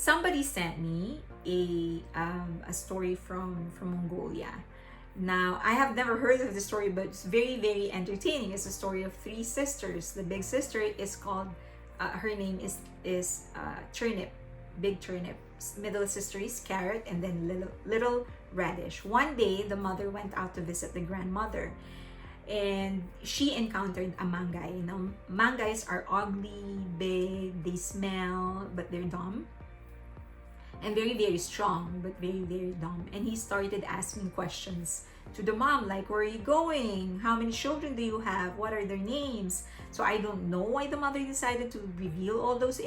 somebody sent me a story from Mongolia. Now, I have never heard of the story, but it's very, very entertaining. It's a story of three sisters. The big sister is called, her name is Turnip, Big Turnip. Middle sister is Carrot, and then little Radish. One day, the mother went out to visit the grandmother, and she encountered a mangay. Now, mangays are ugly, big, they smell, but they're dumb. And very, very strong, but very, very dumb. And he started asking questions to the mom, like, where are you going? How many children do you have? What are their names? So I don't know why the mother decided to reveal all those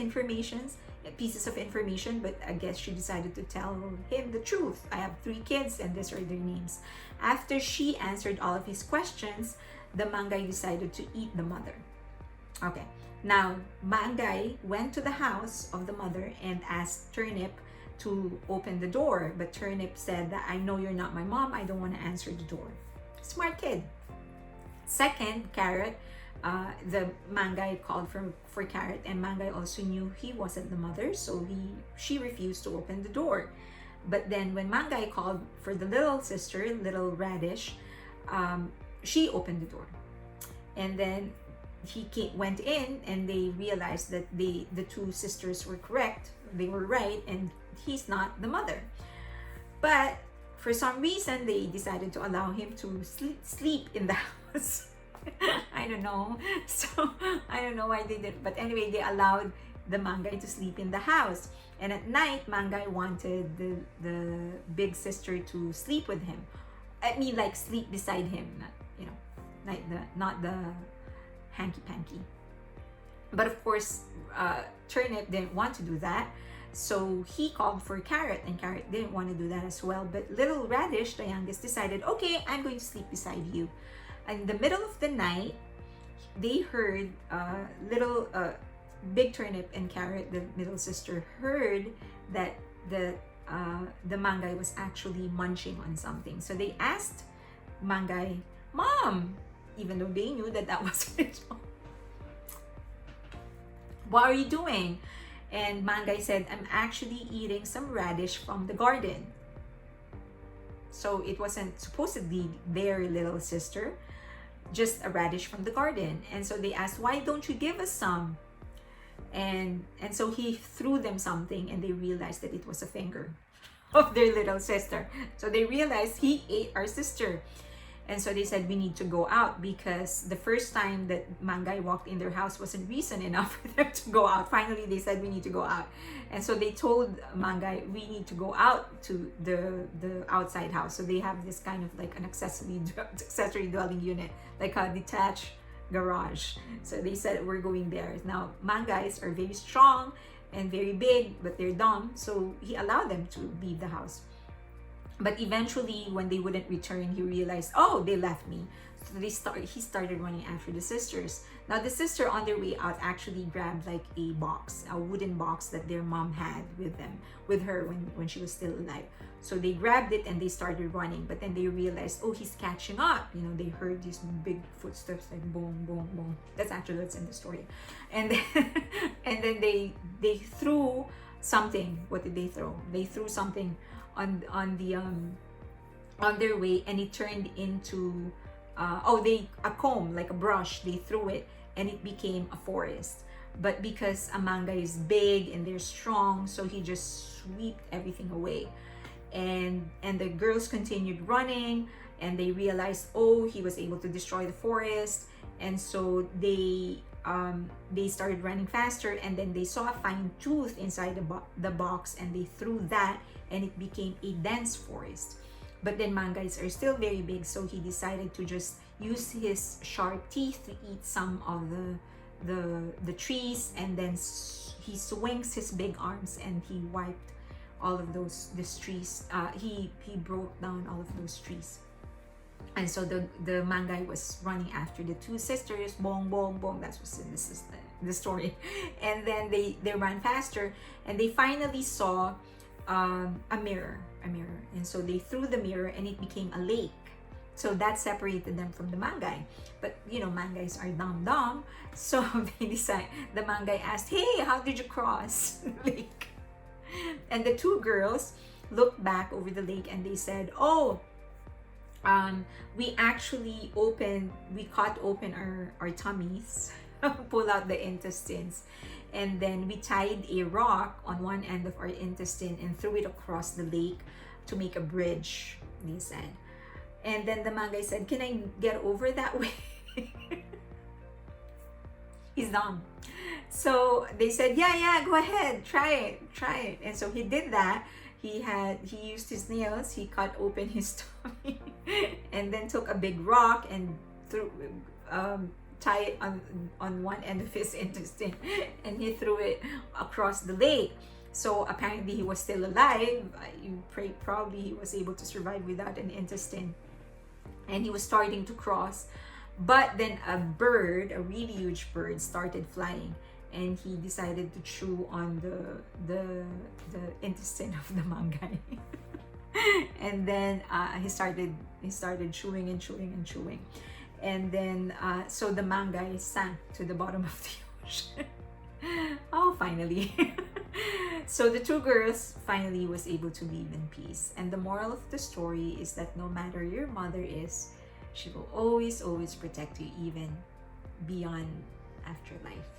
pieces of information, but I guess she decided to tell him the truth. I have 3 kids and these are their names. After she answered all of his questions, the mangay decided to eat the mother. Okay, now mangay went to the house of the mother and asked Turnip to open the door, but Turnip said that I know you're not my mom, I don't want to answer the door. Smart kid. Second, Carrot, the mangay called for Carrot, and mangay also knew he wasn't the mother, so she refused to open the door. But then when mangay called for the little sister, little Radish, she opened the door, and then went in, and they realized that the 2 sisters were correct, they were right, and he's not the mother. But for some reason, they decided to allow him to sleep in the house. I don't know. So I don't know why they did. But anyway, they allowed the mangay to sleep in the house. And at night, mangay wanted the big sister to sleep with him. I mean, like sleep beside him, not the hanky-panky. But of course, Turnip didn't want to do that. So he called for Carrot, and Carrot didn't want to do that as well. But little Radish, the youngest, decided, okay, I'm going to sleep beside you. In the middle of the night, they heard Big Turnip and Carrot, the middle sister, heard that the mangay was actually munching on something. So they asked mangay, Mom, even though they knew that wasn't it. What are you doing? And mangay said, I'm actually eating some radish from the garden. So it wasn't supposedly their little sister, just a radish from the garden. And so they asked, why don't you give us some? And so he threw them something, and they realized that it was a finger of their little sister. So they realized he ate our sister. And so they said, we need to go out, because the first time that mangay walked in their house wasn't reason enough for them to go out. Finally, they said, we need to go out. And so they told mangay, we need to go out to the outside house. So they have this kind of like an accessory dwelling unit, like a detached garage. So they said, we're going there. Now, mangays are very strong and very big, but they're dumb. So he allowed them to leave the house. But eventually, when they wouldn't return, he realized, oh, they left me. So he started running after the sisters. Now, the sister on their way out actually grabbed like a wooden box that their mom had with her when she was still alive. So they grabbed it and they started running. But then they realized, oh, he's catching up. They heard these big footsteps, like boom, boom, boom. That's in the story. And then they threw something. What did they throw? They threw something on their way, and it turned into a comb, like a brush. They threw it, and it became a forest. But because a mangay is big and they're strong, so he just swept everything away. And the girls continued running, and they realized, oh, he was able to destroy the forest. And so they started running faster, and then they saw a fine tooth inside the box, and they threw that, and it became a dense forest. But then mangays are still very big, so he decided to just use his sharp teeth to eat some of the trees, and then he swings his big arms and he wiped all of these trees. He broke down all of those trees. And so the mangay was running after the 2 sisters, bong, bong, bong. That's what's in the story. And then they ran faster, and they finally saw a mirror. And so they threw the mirror, and it became a lake. So that separated them from the mangay. But mangays are dumb. So the mangay asked, hey, how did you cross the lake? And the two girls looked back over the lake and they said, oh, we actually cut open our tummies, pull out the intestines, and then we tied a rock on one end of our intestine and threw it across the lake to make a bridge, they said. And then the man guy said, can I get over that way? He's dumb. So they said, yeah, go ahead, try it. And so he did that. He used his nails, he cut open his tummy, and then took a big rock and tie it on one end of his intestine, and he threw it across the lake. So apparently he was still alive. Probably he was able to survive without an intestine, and he was starting to cross. But then a bird, a really huge bird, started flying, and he decided to chew on the intestine of the Mongolian. And then he started chewing and chewing and chewing, and then so the Mongolian sank to the bottom of the ocean. Oh, finally. So the two girls finally was able to live in peace. And the moral of the story is that no matter your mother is, she will always protect you, even beyond afterlife.